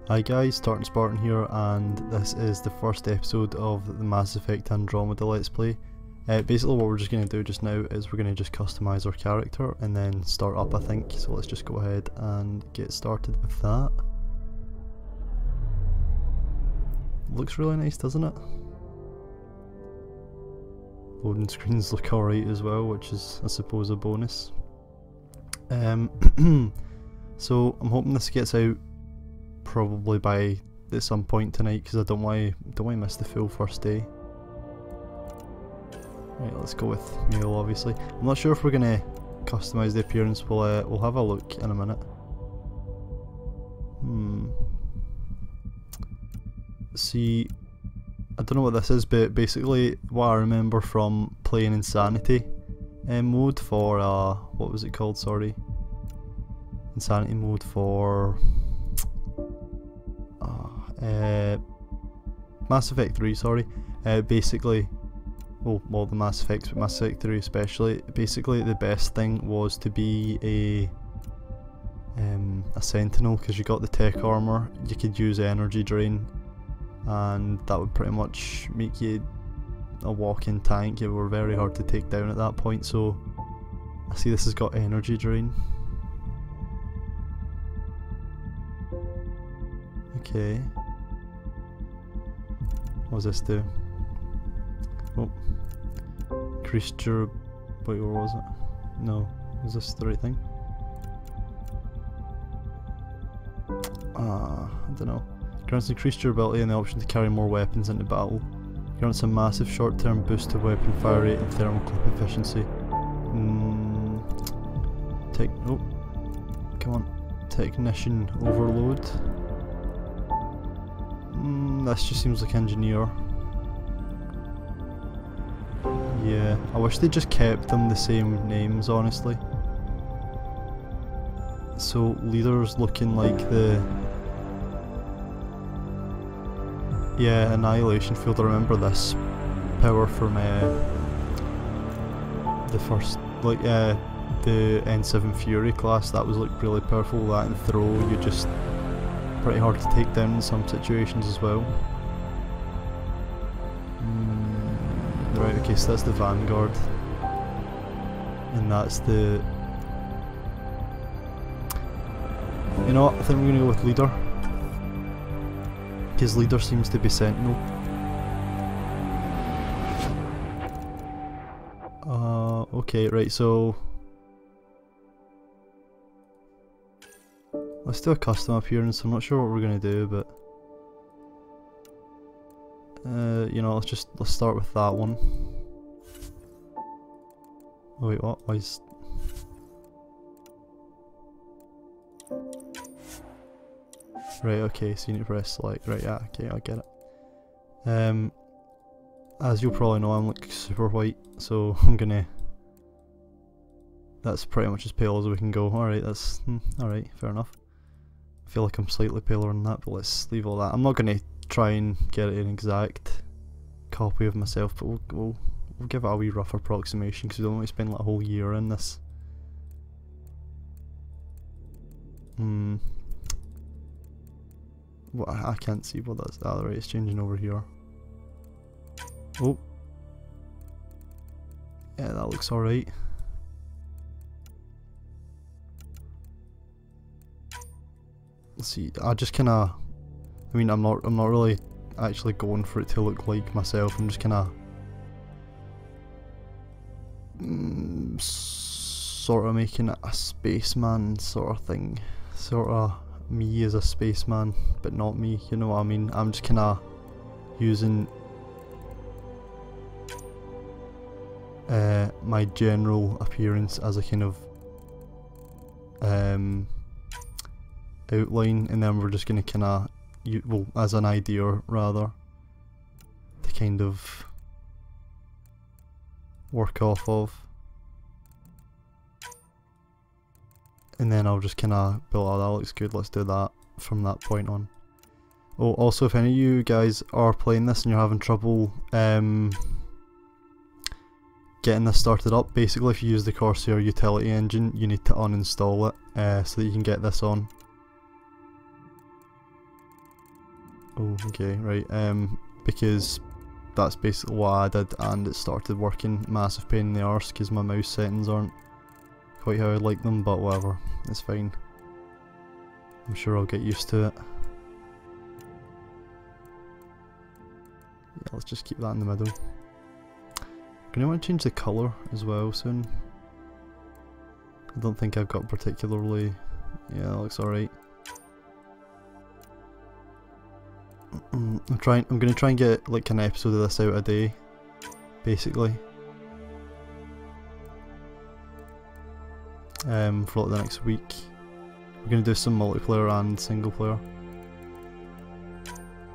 Hi guys, Tartan Spartan here, and this is the first episode of the Mass Effect Andromeda Let's Play. Basically what we're just going to do just now is we're going to just customise our character and then start up, I think. So let's just go ahead and get started with that. Looks really nice, doesn't it? Loading screens look alright as well, which is I suppose a bonus. So I'm hoping this gets out probably by at some point tonight, because I don't want to miss the full first day. Right, let's go with male, obviously. I'm not sure if we're gonna customise the appearance. We'll have a look in a minute. See, I don't know what this is, but basically what I remember from playing Insanity mode for what was it called? Sorry, Insanity mode for Mass Effect 3, sorry. Basically, well the Mass Effects, but Mass Effect 3 especially, basically the best thing was to be a sentinel, because you got the tech armour, you could use energy drain, and that would pretty much make you a walking tank. You were very hard to take down at that point. So I see this has got energy drain. Okay. What does this do? Oh. Increased durability. Wait, where was it? No. Is this the right thing? I don't know. Grants increased durability and the option to carry more weapons into battle. Grants a massive short-term boost to weapon fire rate and thermal clip efficiency. Oh. Come on. Technician overload. This just seems like engineer. Yeah, I wish they just kept them the same names, honestly. So leader's looking like the Annihilation Field. I remember this power from the first, like the N7 Fury class. That was like really powerful. That and throw, you just pretty hard to take down in some situations as well. Right, okay, so that's the Vanguard, and that's the... You know what, I think we're gonna go with Leader, because Leader seems to be Sentinel. Okay, right, so let's do a custom appearance. I'm not sure what we're gonna do, but you know, let's start with that one. Oh wait, what? Why is... Right, okay, so you need to press select. Right, yeah, okay, I get it. As you'll probably know, I'm like super white, so I'm gonna... That's pretty much as pale as we can go. Alright, that's... alright, fair enough. I feel like I'm slightly paler than that, but let's leave all that. I'm not gonna try and get an exact copy of myself, but we'll give it a wee rough approximation, because we don't want to spend like a whole year in this. Well, I can't see what that's. Ah, right, it's changing over here. Oh. Yeah, that looks alright. Let's see, I just kinda... I mean, I'm not really actually going for it to look like myself. I'm just kinda... sort of making it a spaceman sort of thing. Sort of me as a spaceman, but not me, you know what I mean? I'm just kinda using my general appearance as a kind of outline, and then we're just gonna kinda, well, as an idea rather, to kind of work off of. And then I'll just kinda build, oh, that looks good, let's do that from that point on. Oh, also, if any of you guys are playing this and you're having trouble getting this started up, basically if you use the Corsair utility engine, you need to uninstall it so that you can get this on. Oh, okay, right. Because that's basically what I did, and it started working. Massive pain in the arse because my mouse settings aren't quite how I'd like them, but whatever, it's fine. I'm sure I'll get used to it. Yeah, let's just keep that in the middle. I'm gonna want to change the colour as well soon. I don't think I've got particularly... yeah, that looks alright. I'm gonna try and get like an episode of this out a day, basically. For like the next week. We're gonna do some multiplayer and single player.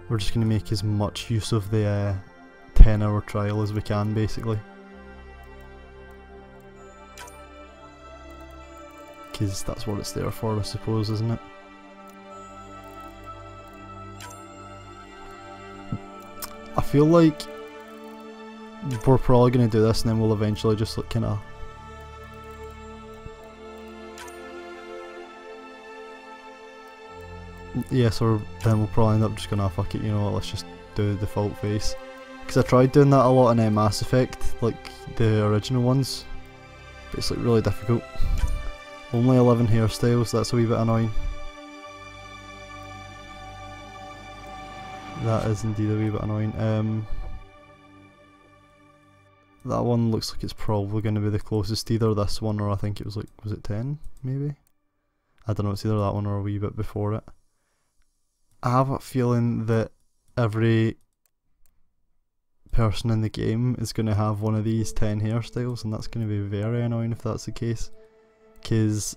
We're just gonna make as much use of the 10-hour trial as we can, basically. Because that's what it's there for, I suppose, isn't it? I feel like we're probably going to do this and then we'll eventually just like kind of... yes, or then we'll probably end up just gonna fuck it, you know what, let's just do the default face. Because I tried doing that a lot in Mass Effect, like the original ones, but it's like really difficult. Only 11 hairstyles, that's a wee bit annoying. That is indeed a wee bit annoying. That one looks like it's probably going to be the closest, either this one or I think it was like, was it 10 maybe? I don't know, it's either that one or a wee bit before it. I have a feeling that every person in the game is going to have one of these 10 hairstyles, and that's going to be very annoying if that's the case. Because,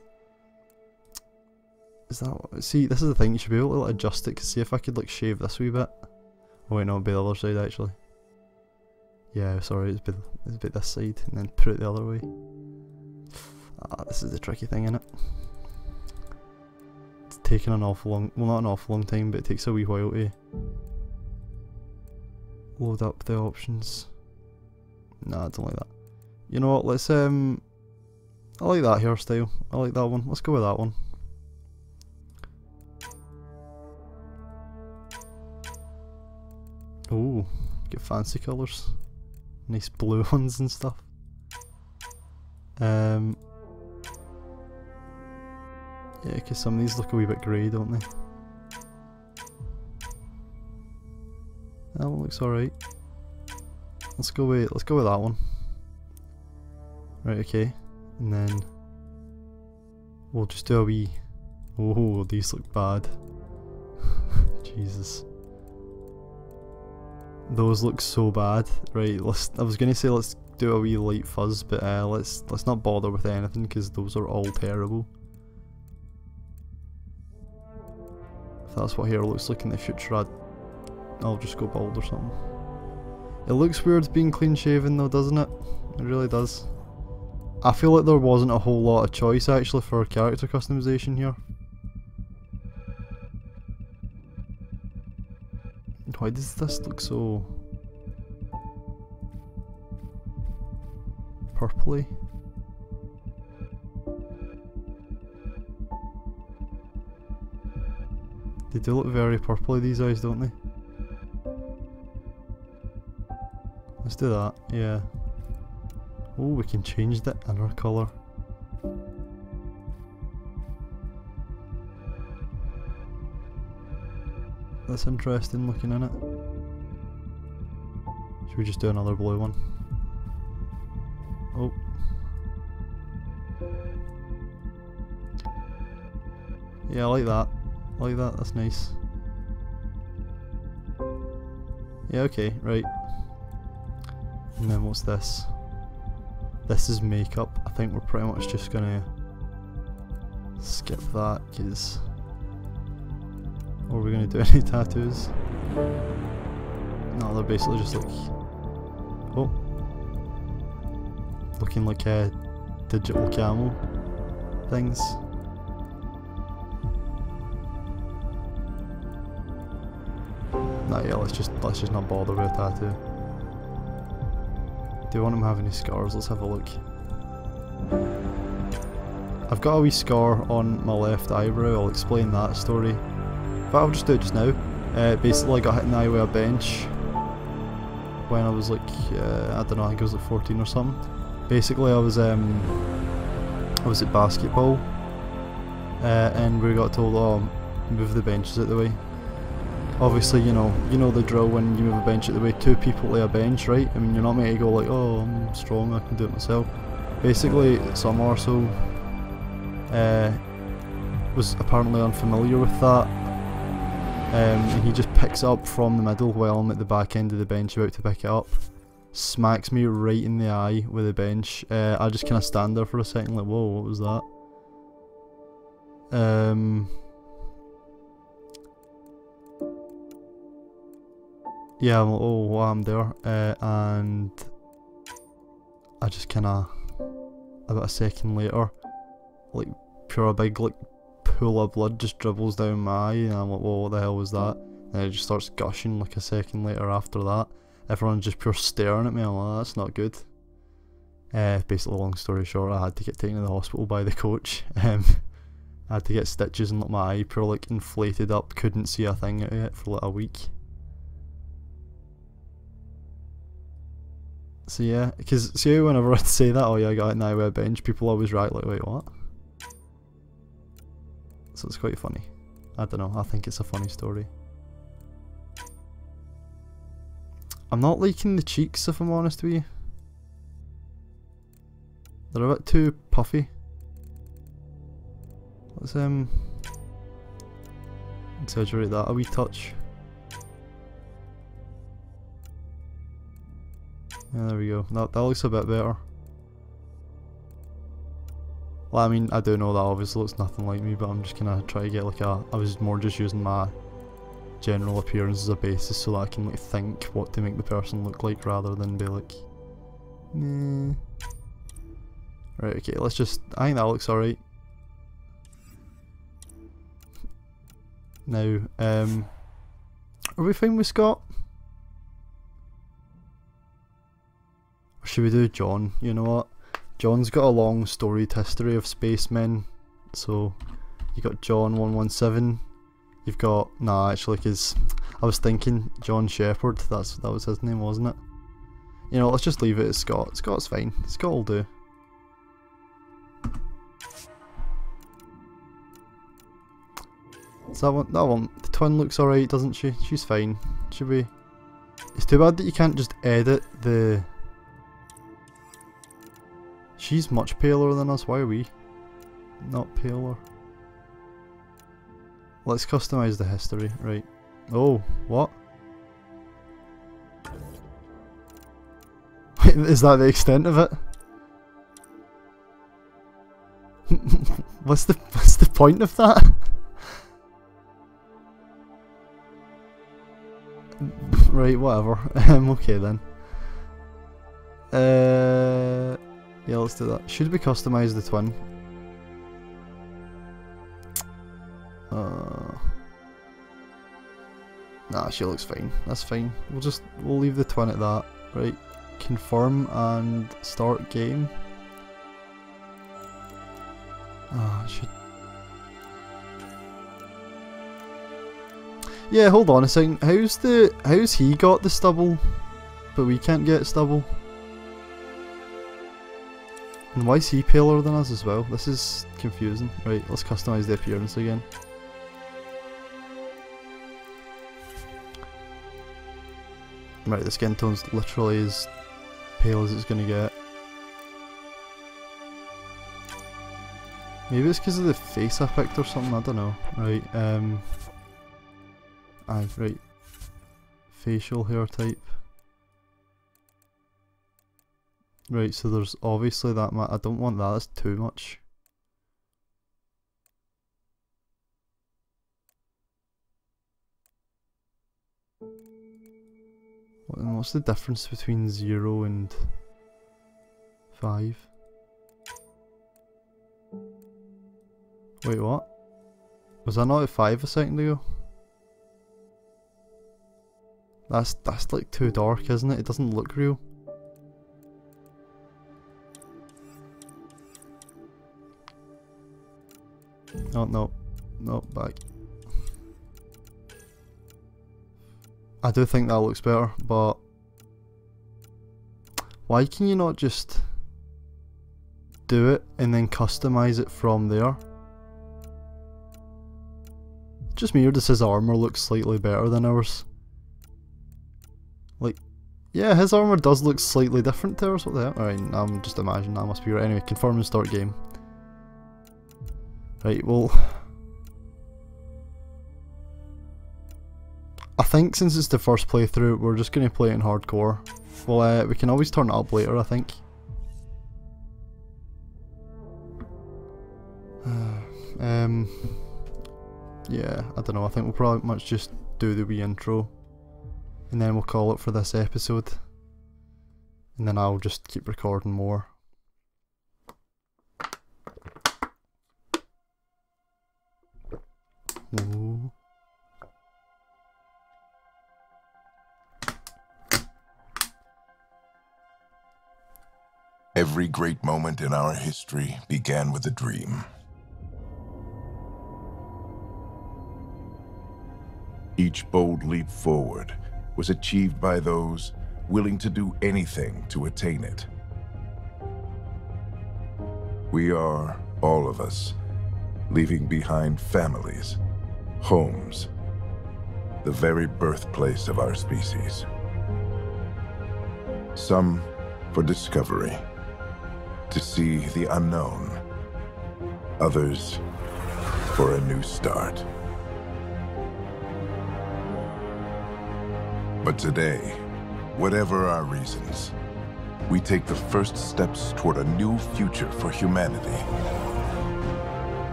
is that, see, this is the thing, you should be able to like, adjust it, because see if I could like shave this wee bit. Oh wait, no, it'd be the other side actually. Yeah, sorry, it's a bit this side, and then put it the other way. Ah, this is the tricky thing, innit? It's taking an awful long, well not an awful long time, but it takes a wee while to load up the options. Nah, I don't like that. You know what, let's I like that hairstyle. I like that one. Let's go with that one. Oh, get fancy colours. Nice blue ones and stuff. Yeah, because some of these look a wee bit grey, don't they? That one looks alright. Let's go with that one. Right, okay. And then we'll just do a wee... oh, these look bad. Jesus. Those look so bad. Right, I was gonna say let's do a wee light fuzz, but let's not bother with anything because those are all terrible. If that's what hair looks like in the future, I'll just go bald or something. It looks weird being clean shaven though, doesn't it? It really does. I feel like there wasn't a whole lot of choice actually for character customization here. Why does this look so purpley? They do look very purpley, these eyes, don't they? Let's do that, yeah. Oh, we can change the inner colour. That's interesting looking in it. Should we just do another blue one? Oh. Yeah, I like that. I like that, that's nice. Yeah, okay, right. And then what's this? This is makeup. I think we're pretty much just gonna skip that, because... Or are we gonna do any tattoos? No, they're basically just like... oh. Looking like digital camo things. Nah, yeah, let's just not bother with a tattoo. Do you want him to have any scars? Let's have a look. I've got a wee scar on my left eyebrow. I'll explain that story. But I'll just do it just now. Basically I got hit in the eye with a bench when I was like, I don't know, I think I was like 14 or something. Basically I was at basketball, and we got told, oh, move the benches out of the way. Obviously, you know the drill when you move a bench out of the way, 2 people lay a bench, right? I mean, you're not meant to go like, oh, I'm strong, I can do it myself. Basically, some arsehole was apparently unfamiliar with that, and he just picks it up from the middle while I'm at the back end of the bench about to pick it up. Smacks me right in the eye with a bench. I just kind of stand there for a second like, whoa, what was that? Yeah, I'm like, oh, well, I'm there, and I just kind of, about a second later, like, pure big, like, pool of blood just dribbles down my eye, and I'm like, whoa, what the hell was that? And it just starts gushing, like, a second later after that. Everyone's just pure staring at me, I'm like, that's not good. Basically, long story short, I had to get taken to the hospital by the coach. I had to get stitches and, like, my eye pure, like, inflated up, couldn't see a thing out of it for, like, a week. So yeah, because see whenever I'd say that, oh yeah, I got it now with a bench, people always react like, wait, what? So it's quite funny. I don't know, I think it's a funny story. I'm not liking the cheeks, if I'm honest with you. They're a bit too puffy. Let's exaggerate that a wee touch. Yeah, there we go. That looks a bit better. Well, I mean, I do know that obviously it's nothing like me, but I'm just gonna try to get like a... I was more just using my general appearance as a basis so that I can like think what to make the person look like rather than be like, nah. Right, okay, let's just... I think that looks alright. Now, are we fine with Scott? Or should we do John? You know what? John's got a long storied history of spacemen. So, you got John 117. You've got... Nah, actually, because I was thinking John Shepherd. That was his name, wasn't it? You know, let's just leave it as Scott. Scott's fine. Scott will do. So that one, the twin looks alright, doesn't she? She's fine. Should we... It's too bad that you can't just edit the... She's much paler than us, why are we not paler? Let's customise the history, right. Oh, what? Wait, is that the extent of it? What's the point of that? Right, whatever. Okay then. Yeah, let's do that. Should we customise the twin? Nah, she looks fine. That's fine. We'll leave the twin at that. Right. Confirm and start game. Should... Yeah, hold on a second. How's he got the stubble, but we can't get stubble? And why is he paler than us as well? This is confusing. Right, let's customise the appearance again. Right, the skin tone's literally as pale as it's gonna get. Maybe it's because of the face I picked or something, I don't know. Right, right. Facial hair type. Right, so there's obviously that I don't want that, that's too much. What's the difference between 0 and 5? Wait, what? Was I not at 5 a second ago? That's like too dark, isn't it? It doesn't look real. Oh, no, back. I do think that looks better, but why can you not just do it and then customize it from there? Just me, or does his armor look slightly better than ours? Like, yeah, his armor does look slightly different to ours. What the hell? Alright, I'm just imagining that must be right. Anyway, confirm and start game. Right, well, I think since it's the first playthrough, we're just going to play it in hardcore. Well, we can always turn it up later, I think. Yeah, I don't know, I think we'll probably much just do the wee intro. And then we'll call it for this episode. And then I'll just keep recording more. Ooh. Every great moment in our history began with a dream. Each bold leap forward was achieved by those willing to do anything to attain it. We are, all of us, leaving behind families, homes, the very birthplace of our species. Some for discovery, to see the unknown. Others for a new start. But today, whatever our reasons, we take the first steps toward a new future for humanity.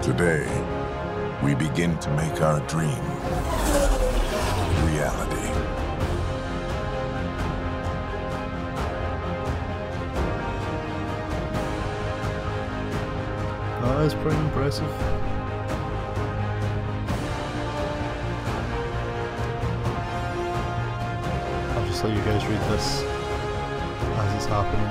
Today, we begin to make our dream reality. That is pretty impressive. I'll just let you guys read this as it's happening.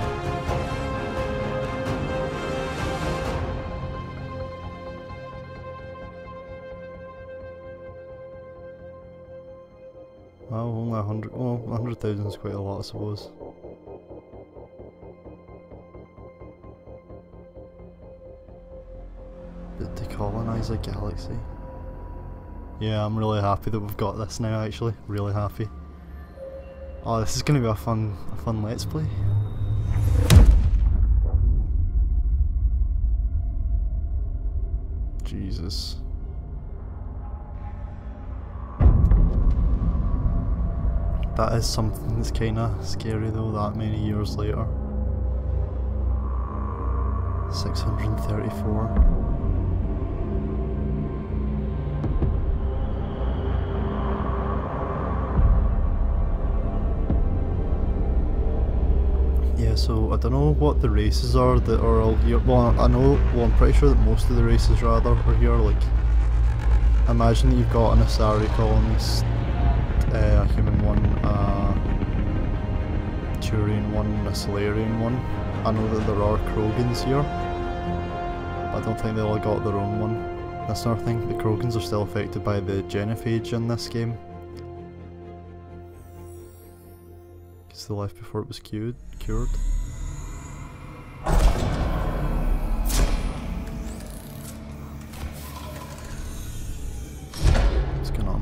Well, only 100, well, 100,000 is quite a lot, I suppose. But to colonize a galaxy. Yeah, I'm really happy that we've got this now, actually. Really happy. Oh, this is gonna be a fun let's play. Jesus. That is something that's kinda scary though, that many years later. 634. Yeah, so I don't know what the races are that are all here. Well, I'm pretty sure that most of the races rather are here. Like, imagine that you've got an Asari colonist, a human one, a Turian one, and a Solarian one. I know that there are Krogans here, but I don't think they all got their own one. That's another thing, the Krogans are still affected by the genophage in this game. Because they left before it was cured. What's going on?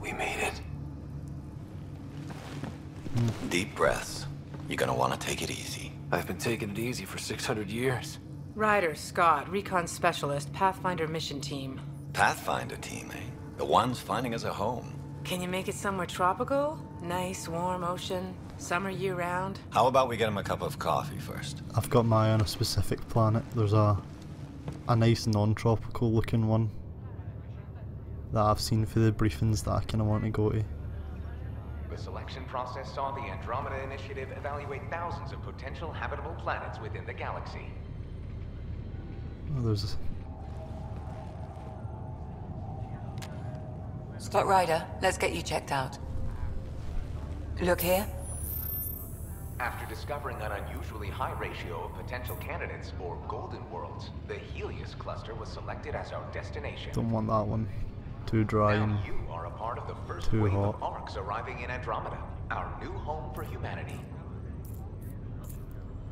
We made it. Deep breaths. You're gonna want to take it easy. I've been taking it easy for 600 years. Ryder, Scott, Recon Specialist, Pathfinder Mission Team. Pathfinder team, eh? The ones finding us a home. Can you make it somewhere tropical? Nice, warm ocean, summer year-round? How about we get him a cup of coffee first? I've got my eye on a specific planet. There's a nice non-tropical looking one that I've seen for the briefings that I kinda want to go to. The selection process saw the Andromeda Initiative evaluate thousands of potential habitable planets within the galaxy. Oh, there's Scott Ryder, let's get you checked out. Look here. After discovering an unusually high ratio of potential candidates for Golden Worlds, the Helios cluster was selected as our destination. Don't want that one. Too dry Now and you are a part of the first too wave hot. of arcs arriving in Andromeda, our new home for humanity.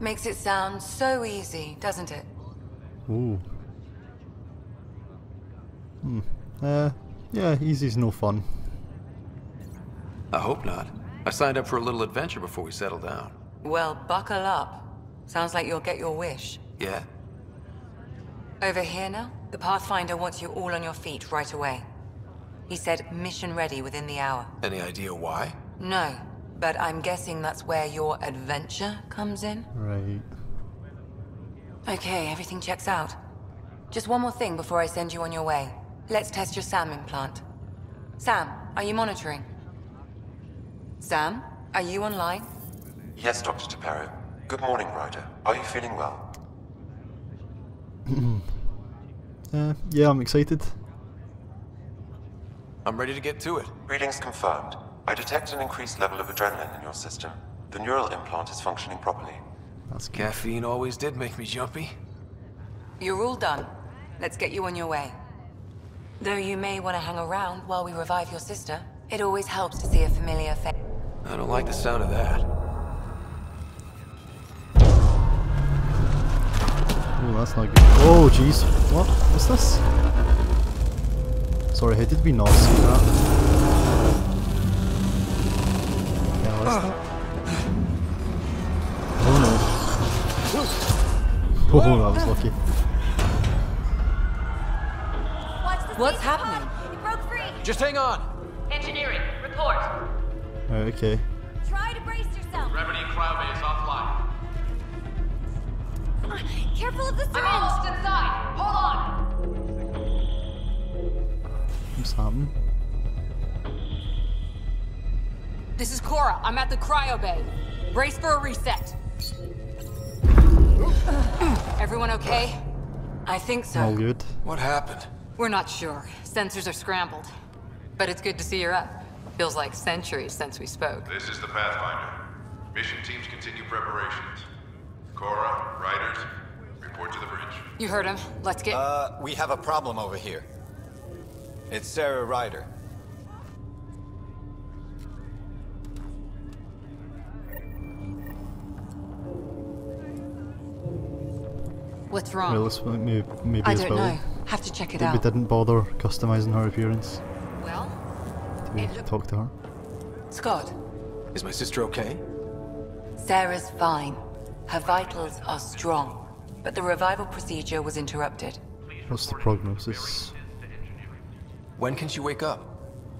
Makes it sound so easy, doesn't it? Ooh. Yeah, easy's no fun. I hope not. I signed up for a little adventure before we settle down. Well, buckle up. Sounds like you'll get your wish. Yeah? Over here now, the Pathfinder wants you all on your feet right away. He said mission ready within the hour. Any idea why? No, but I'm guessing that's where your adventure comes in. Right. Okay, everything checks out. Just one more thing before I send you on your way. Let's test your SAM implant. Sam, are you monitoring? Sam, are you online? Yes, Dr. Tapero. Good morning, Ryder. Are you feeling well? Yeah, I'm excited. I'm ready to get to it. Readings confirmed. I detect an increased level of adrenaline in your system. The neural implant is functioning properly. That's good. Caffeine always did make me jumpy. You're all done. Let's get you on your way. Though you may want to hang around while we revive your sister, it always helps to see a familiar face. I don't like the sound of that. Oh, that's not good. Oh, jeez. What? What's this? Sorry, how did we not see that? Yeah, what's that? Oh no. Oh, that was lucky. What's happening? It broke free! Just hang on! Engineering, report! Right, okay. Try to brace yourself! Gravity cryobay is offline. Careful of the syringe! I'm almost inside! Hold on! What's happening? This is Cora. I'm at the cryo bay. Brace for a reset. Everyone okay? I think so. All good. What happened? We're not sure. Sensors are scrambled. But it's good to see you're up. Feels like centuries since we spoke. This is the Pathfinder. Mission teams continue preparations. Cora, Riders, report to the bridge. You heard him. Let's get... We have a problem over here. It's Sarah Ryder. What's Well, wrong? let's maybe I as don't well. know. Have to check it We out. didn't bother customizing her appearance. Well, Did we talk to her? Scott, Is my sister okay? Sarah's fine. Her vitals are strong. But the revival procedure was interrupted. What's the prognosis? When can she wake up?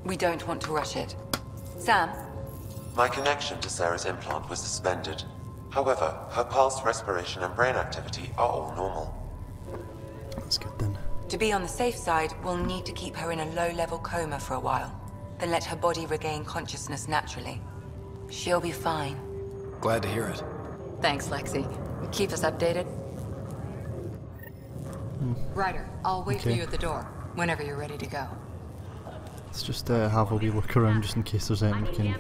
We don't want to rush it. Sam, My connection to Sarah's implant was suspended. However, her pulse, respiration, and brain activity are all normal. That's good then. to be on the safe side, we'll need to keep her in a low-level coma for a while. Then let her body regain consciousness naturally. She'll be fine. Glad to hear it. Thanks, Lexi. Keep us updated. Ryder, I'll wait for Okay. you at the door, whenever you're ready to go. Let's just have a wee look around just in case there's anything we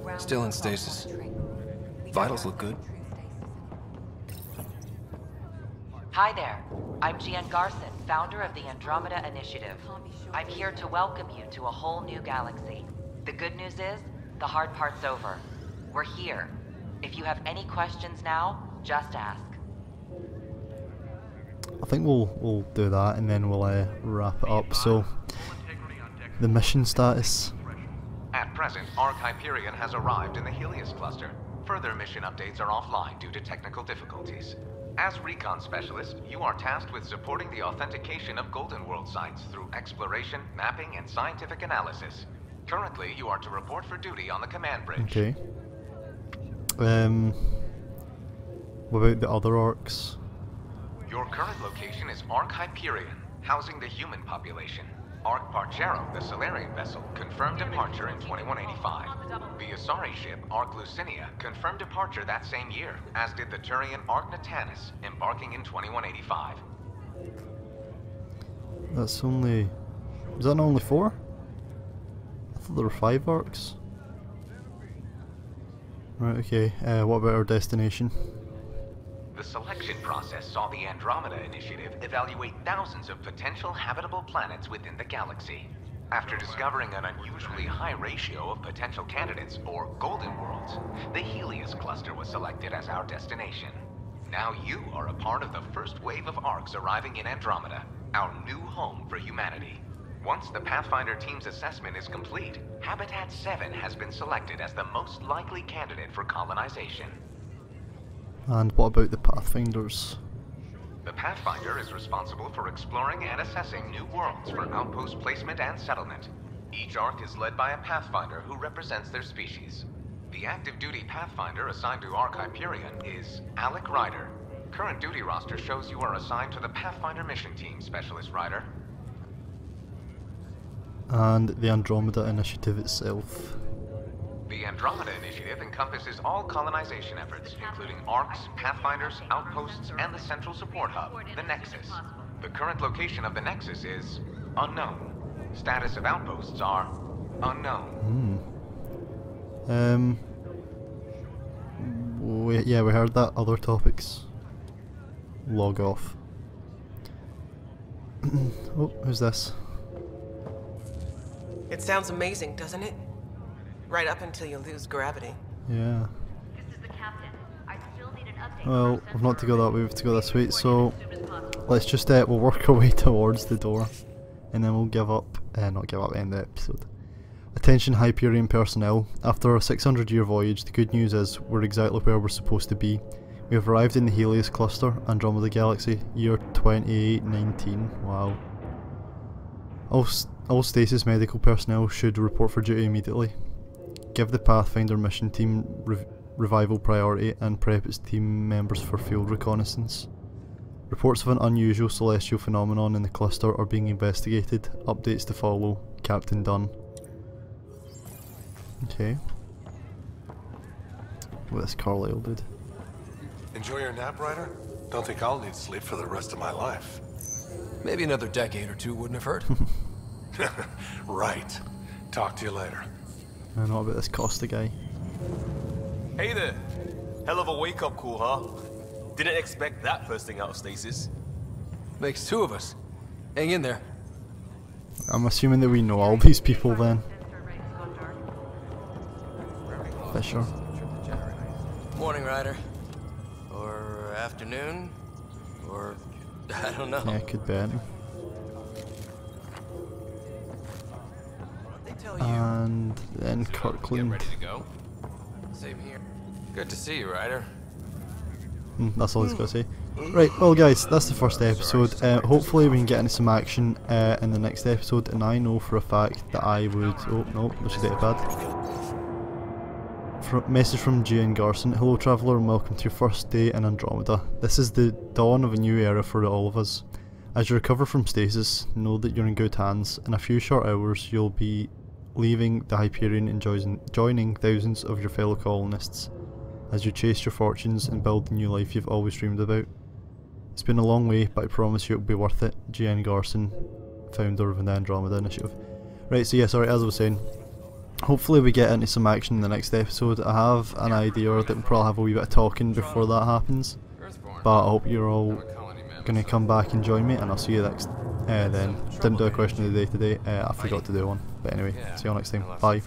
can... Still in stasis. Vitals look good. Hi there. I'm Gian Garson, founder of the Andromeda Initiative. I'm here to welcome you to a whole new galaxy. The good news is, the hard part's over. We're here. If you have any questions now, just ask. I think we'll do that and then we'll wrap it up. So, the mission status. At present, Arc Hyperion has arrived in the Helios cluster. Further mission updates are offline due to technical difficulties. As recon specialist, you are tasked with supporting the authentication of Golden World sites through exploration, mapping, and scientific analysis. Currently, you are to report for duty on the command bridge. Okay. What about the other orcs? Your current location is Arc Hyperion, housing the human population. Arc Parchero, the Solarian vessel, confirmed departure in 2185. The Asari ship, Arc Lucinia, confirmed departure that same year, as did the Turian Arc Natanus, embarking in 2185. That's only Was that not only 4? I thought there were 5 arcs. Right, okay, what about our destination? The selection process saw the Andromeda Initiative evaluate thousands of potential habitable planets within the galaxy. After discovering an unusually high ratio of potential candidates, or golden worlds, the Helios cluster was selected as our destination. Now you are a part of the first wave of arcs arriving in Andromeda, our new home for humanity. Once the Pathfinder team's assessment is complete, Habitat 7 has been selected as the most likely candidate for colonization. And what about the Pathfinders? The Pathfinder is responsible for exploring and assessing new worlds for outpost placement and settlement. Each arc is led by a Pathfinder who represents their species. The active duty Pathfinder assigned to Arc Hyperion is Alec Ryder. Current duty roster shows you are assigned to the Pathfinder mission team, Specialist Ryder. And the Andromeda Initiative itself. The Andromeda Initiative encompasses all colonization efforts, including arcs, pathfinders, outposts, and the central support hub, the Nexus. The current location of the Nexus is unknown. Status of outposts are unknown. Yeah, we heard that. Other topics. Log off. Oh, who's this? It sounds amazing, doesn't it? Right up until you lose gravity. Yeah. This is the captain. I still need an update. Well, we've not to go that way, we have to go this way, so let's just, we'll work our way towards the door, and then we'll give up, not give up, end the episode. Attention Hyperion personnel, after a 600-year voyage, the good news is we're exactly where we're supposed to be. We have arrived in the Helios cluster, Andromeda Galaxy, year 2819, wow. All stasis medical personnel should report for duty immediately. Give the Pathfinder mission team revival priority and prep its team members for field reconnaissance. Reports of an unusual celestial phenomenon in the cluster are being investigated. Updates to follow. Captain Dunn. Okay. What this Carlisle did. Enjoy your nap, Ryder? Don't think I'll need sleep for the rest of my life. Maybe another decade or two wouldn't have hurt. Right. Talk to you later. I know about this Costa guy. Hey there. Hell of a wake-up call, huh? Didn't expect that first thing out of stasis. Makes 2 of us. Hang in there. I'm assuming that we know all these people then. Fisher. Morning, Ryder. Or afternoon. Or I don't know. Yeah, could be anything. And then Kirkland. Ready to go? Same here. Good to see you, Ryder. That's all he's got to say. Right, well guys, that's the first episode. Hopefully we can get into some action in the next episode, and I know for a fact that I would... Oh, no, there's a data pad. Message from Gian Garson. Hello traveller and welcome to your first day in Andromeda. This is the dawn of a new era for all of us. As you recover from stasis, know that you're in good hands. In a few short hours you'll be leaving the Hyperion and joining thousands of your fellow colonists as you chase your fortunes and build the new life you've always dreamed about. It's been a long way, but I promise you it'll be worth it. Gian Garson, founder of the Andromeda Initiative. Right, so yeah, sorry, as I was saying, hopefully we get into some action in the next episode. I have an idea that we'll probably have a wee bit of talking before that happens, but I hope you're all going to come back and join me, and I'll see you next then. Didn't do a question of the day today, I forgot to do one, but anyway, see you all next time, bye.